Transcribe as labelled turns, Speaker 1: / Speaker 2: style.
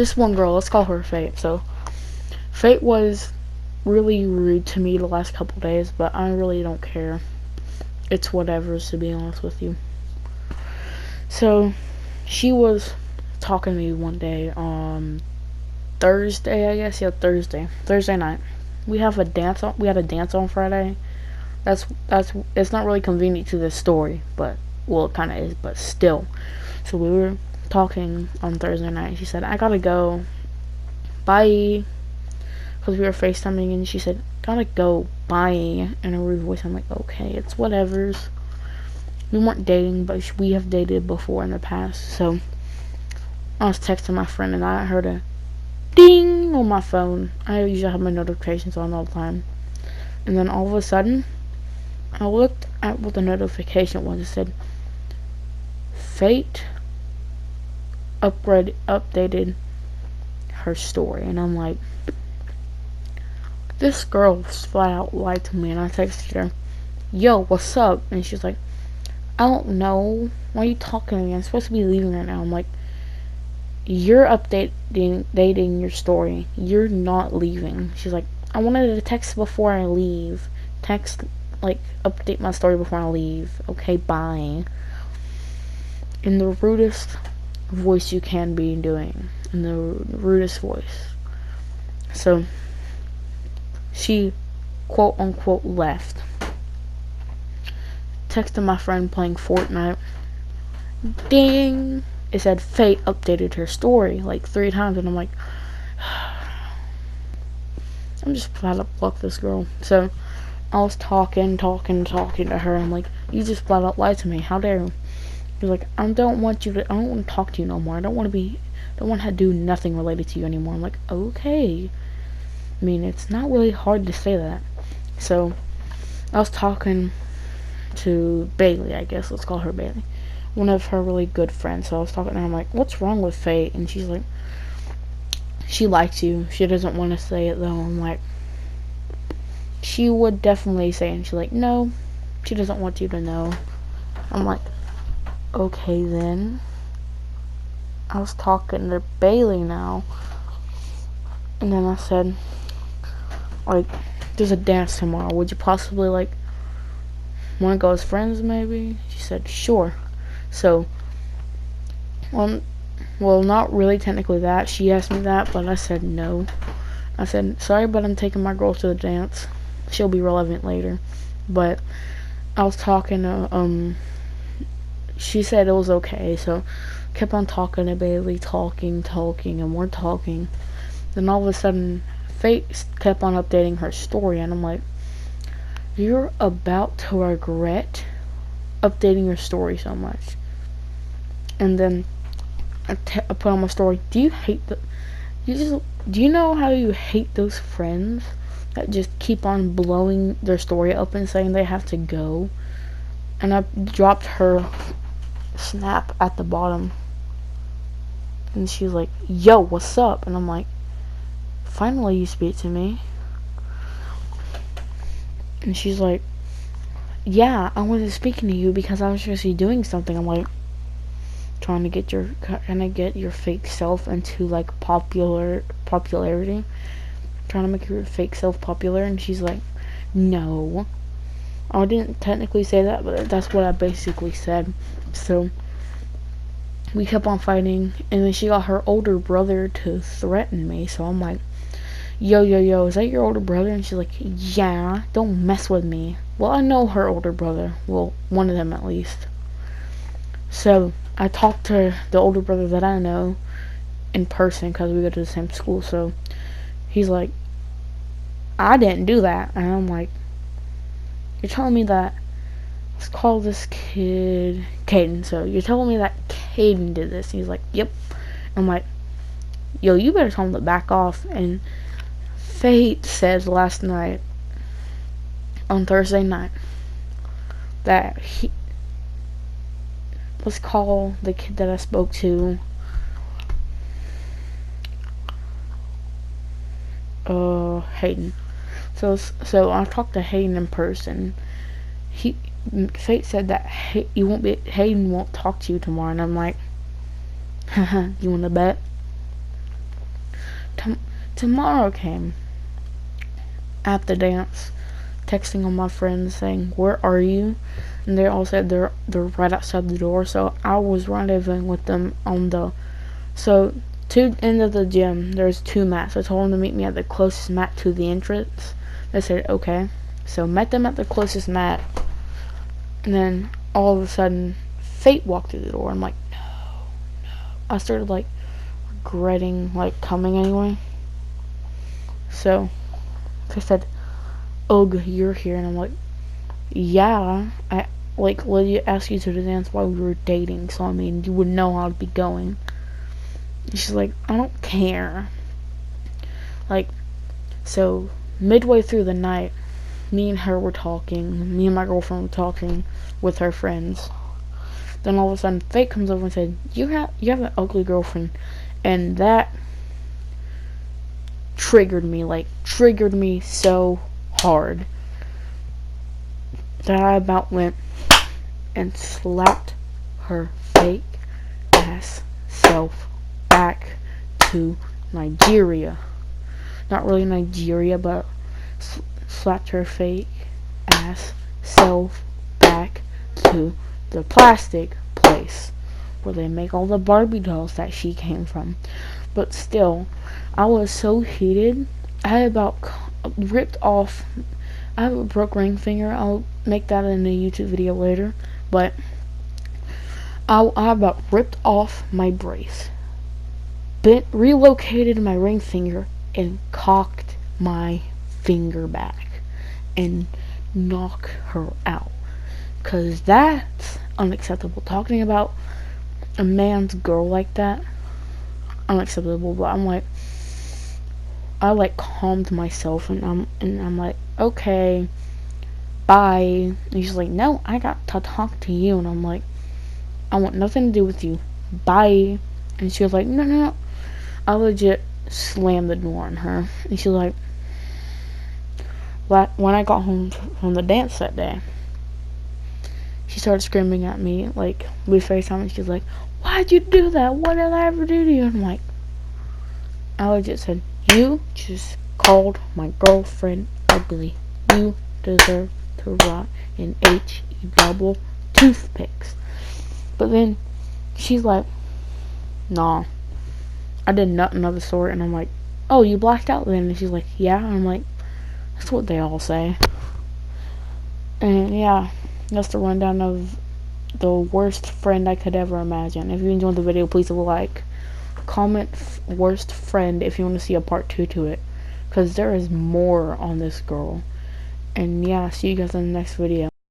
Speaker 1: this one girl, let's call her Fate. So Fate was really rude to me the last couple days, but I really don't care. It's whatever, to be honest with you. So she was talking to me one day on Thursday, I guess. Yeah, Thursday night. We had a dance on Friday. That's it's not really convenient to this story, but well, it kind of is, but still. So we were talking on Thursday night. She said, "I gotta go, bye," because we were FaceTiming, and she said, "Gotta go, bye," in a rude voice. I'm like, okay, it's whatever's. We weren't dating, but we have dated before in the past. So I was texting my friend, and I heard a ding on my phone. I usually have my notifications on all the time, and then all of a sudden, I looked at what the notification was. It said, Fate updated her story. And I'm like, this girl flat out lied to me. And I texted her, yo, what's up? And she's like, I don't know. Why are you talking to me? I'm supposed to be leaving right now. I'm like, you're dating your story. You're not leaving. She's like, I wanted to text before I leave. Update my story before I leave. Okay, bye. In the rudest voice you can be doing. In the rudest voice. So, she, quote unquote, left. Texted my friend playing Fortnite. Ding! It said Fate updated her story like 3 times, and I'm like, I'm just flat up fuck this girl. So, I was talking to her. I'm like, you just flat out lied to me. How dare you? She's like, I don't want to talk to you no more. I don't want to do nothing related to you anymore. I'm like, okay. I mean, it's not really hard to say that. So, I was talking to Bailey, I guess. Let's call her Bailey. One of her really good friends. So I was talking to her. I'm like, what's wrong with Fate? And she's like, she likes you. She doesn't want to say it, though. I'm like, she would definitely say it. And she's like, no, she doesn't want you to know. I'm like, okay then. I was talking to Bailey now. And then I said, like, there's a dance tomorrow. Would you possibly, want to go as friends, maybe? She said, sure. So, well, not really technically that. She asked me that, but I said no. I said, sorry, but I'm taking my girl to the dance. She'll be relevant later. But I was talking to, she said it was okay, so kept on talking to Bailey, talking, and more talking. Then all of a sudden, Fate kept on updating her story, and I'm like, you're about to regret updating your story so much. And then I put on my story, do you know how you hate those friends that just keep on blowing their story up and saying they have to go? And I dropped her snap at the bottom. And she's like, yo, what's up? And I'm like, finally you speak to me. And she's like, yeah, I wasn't speaking to you because I was just doing something. I'm like, trying to get your fake self into popularity, trying to make your fake self popular. And she's like, no, I didn't technically say that, but that's what I basically said. So we kept on fighting, and then she got her older brother to threaten me. So I'm like, yo, is that your older brother? And she's like, yeah, don't mess with me. Well, I know her older brother, well, one of them at least. So I talked to the older brother that I know in person because we go to the same school. So he's like, I didn't do that. And I'm like, you're telling me that, let's call this kid Caden. So you're telling me that Caden did this? And he's like, yep. I'm like, yo, you better tell him to back off. And Fate said last night, on Thursday night, that let's call the kid that I spoke to Hayden. So I talked to Hayden in person. Fate said that Hayden won't talk to you tomorrow, and I'm like, haha, you wanna bet? Tomorrow came. At the dance, texting all my friends saying, "Where are you?" And they all said they're right outside the door. So I was rendezvousing with them on the to end of the gym. There's 2 mats. I told them to meet me at the closest mat to the entrance. They said okay. So met them at the closest mat, and then all of a sudden, Fate walked through the door. I'm like, no. I started like regretting like coming anyway. So they said, "Ugh, you're here," and I'm like, "Yeah, I like Lydia asked you to dance while we were dating, so I mean you would know how to be going." And she's like, "I don't care." Like, so midway through the night, me and her were talking. Me and my girlfriend were talking with her friends. Then all of a sudden, Fate comes over and said, "You have an ugly girlfriend," and that triggered me so hard that I about went and slapped her fake ass self back to Nigeria. Not really Nigeria, but slapped her fake ass self back to the plastic place where they make all the Barbie dolls that she came from. But still, I was so heated. I had about ripped off. I have a broke ring finger. I'll make that in a YouTube video later. But I about ripped off my brace, relocated my ring finger, and cocked my finger back and knock her out. 'Cause that's unacceptable. Talking about a man's girl like that, unacceptable. But I like calmed myself, and I'm like, okay, bye. And she's like, "No, I got to talk to you." And I'm like, "I want nothing to do with you, bye." And she was like, "No, no, no." I legit slammed the door on her, and she was like, when I got home from the dance that day, she started screaming at me, like, we FaceTime, and she's like, "Why'd you do that? What did I ever do to you?" And I'm like, I legit said, "You just called my girlfriend ugly. You deserve to rot in HE double toothpicks." But then she's like, "Nah, I did nothing of the sort." And I'm like, "Oh, you blacked out then?" And she's like, "Yeah." And I'm like, that's what they all say. And yeah, that's the rundown of the worst friend I could ever imagine. If you enjoyed the video, please leave a like. Comment worst friend if you want to see a part 2 to it, because there is more on this girl. And yeah, see you guys in the next video.